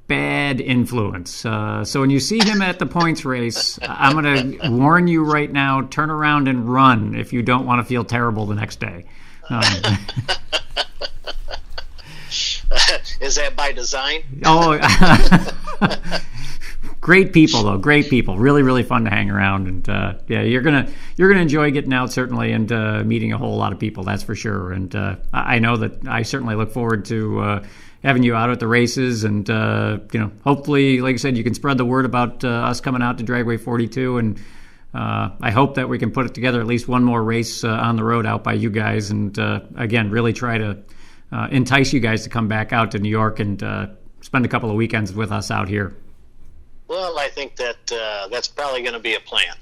bad influence. So when you see him at the points race, I'm going to warn you right now, turn around and run if you don't want to feel terrible the next day. Is that by design? Oh, great people though. Great people. Really, really fun to hang around. And yeah, you're gonna enjoy getting out certainly and meeting a whole lot of people. That's for sure. And I know that I certainly look forward to having you out at the races. And hopefully, like I said, you can spread the word about us coming out to Dragway 42. And I hope that we can put it together at least one more race on the road out by you guys. And again, really try to entice you guys to come back out to New York and spend a couple of weekends with us out here. Well, I think that that's probably going to be a plan.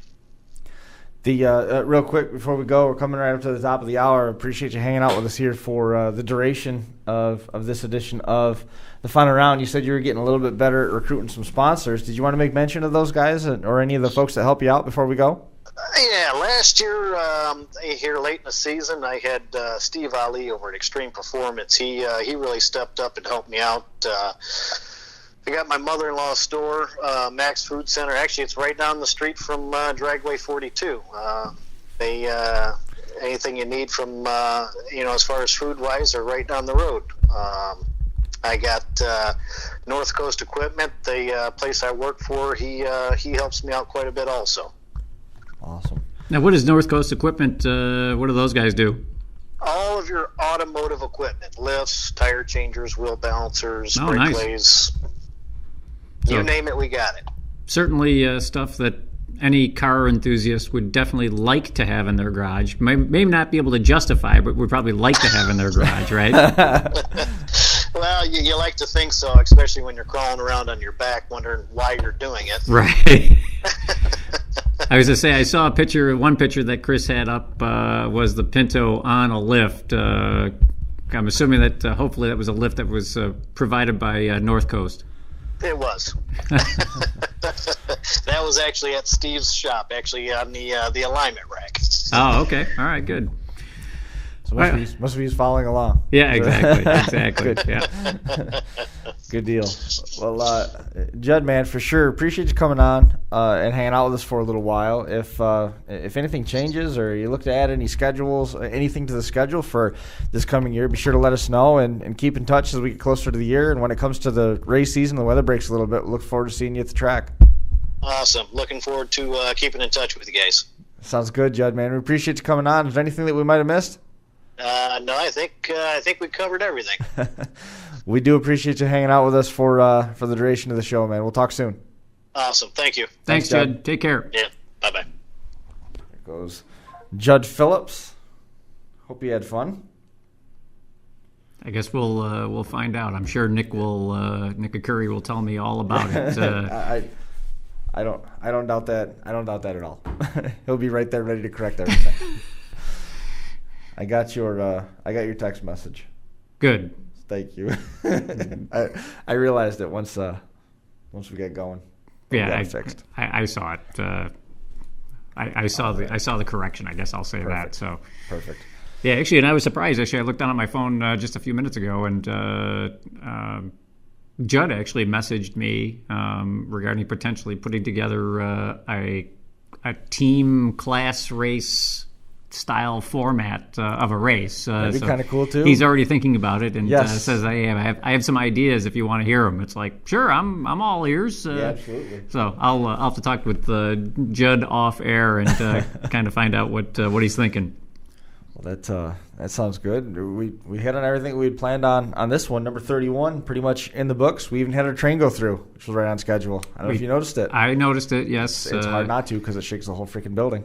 The real quick before we go, we're coming right up to the top of the hour. Appreciate you hanging out with us here for the duration of this edition of the Final Round. You said you were getting a little bit better at recruiting some sponsors. Did you want to make mention of those guys or any of the folks that help you out before we go? Yeah, last year here late in the season, I had Steve Ali over at Extreme Performance. He really stepped up and helped me out. I got my mother-in-law's store, Max Food Center. Actually, it's right down the street from Dragway 42. Anything you need from as far as food-wise, are right down the road. I got North Coast Equipment, the place I work for. He helps me out quite a bit also. Awesome. Now, what is North Coast Equipment? What do those guys do? All of your automotive equipment: lifts, tire changers, wheel balancers, brake nice. lays. You name it, we got it. Certainly stuff that any car enthusiast would definitely like to have in their garage. May not be able to justify, but would probably like to have in their garage, right? Well, you like to think so, especially when you're crawling around on your back wondering why you're doing it. Right. I was going to say, I saw one picture that Chris had up was the Pinto on a lift. I'm assuming that hopefully that was a lift that was provided by North Coast. It was. That was actually at Steve's shop, actually on the alignment rack. Oh, okay. All right, good. So must be following along. Yeah, exactly. Good. Yeah. Good deal. Well, Jud, man, for sure, appreciate you coming on and hanging out with us for a little while. If anything changes or you look to add anything to the schedule for this coming year, be sure to let us know and keep in touch as we get closer to the year. And when it comes to the race season, the weather breaks a little bit. Look forward to seeing you at the track. Awesome. Looking forward to keeping in touch with you guys. Sounds good, Jud, man. We appreciate you coming on. Is there anything that we might have missed? No, I think we covered everything. We do appreciate you hanging out with us for the duration of the show, man. We'll talk soon. Awesome. Thank you. Thanks, Jud. Take care. Yeah. Bye-bye. There goes Jud Phillips. Hope you had fun. I guess we'll find out. I'm sure Nick Curry will tell me all about it. I don't doubt that. I don't doubt that at all. He'll be right there ready to correct everything. I got your text message. Good. Thank you. I realized it once we get going. Yeah, fixed. I saw it. I saw the correction. I guess I'll say that. So perfect. Yeah, actually, and I was surprised. Actually, I looked down at my phone just a few minutes ago, and Jud actually messaged me regarding potentially putting together a team class race style format of a race. That'd be kind of cool too. He's already thinking about it and yes. Says, I have some ideas if you want to hear them. It's like, sure, I'm all ears. Yeah, absolutely. So I'll have to talk with Jud off air and kind of find out what he's thinking. Well, that sounds good. We hit on everything we had planned on this one, number 31, pretty much in the books. We even had our train go through, which was right on schedule. I don't know if you noticed it. I noticed it, yes. It's hard not to because it shakes the whole freaking building.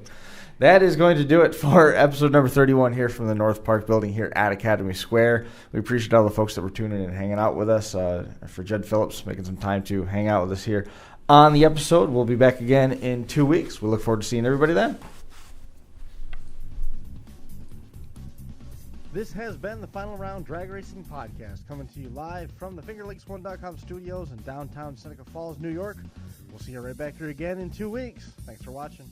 That is going to do it for episode number 31 here from the North Park building here at Academy Square. We appreciate all the folks that were tuning in and hanging out with us. For Jud Phillips making some time to hang out with us here on the episode. We'll be back again in 2 weeks. We look forward to seeing everybody then. This has been the Final Round Drag Racing Podcast, coming to you live from the FingerLakes1.com studios in downtown Seneca Falls, New York. We'll see you right back here again in 2 weeks. Thanks for watching.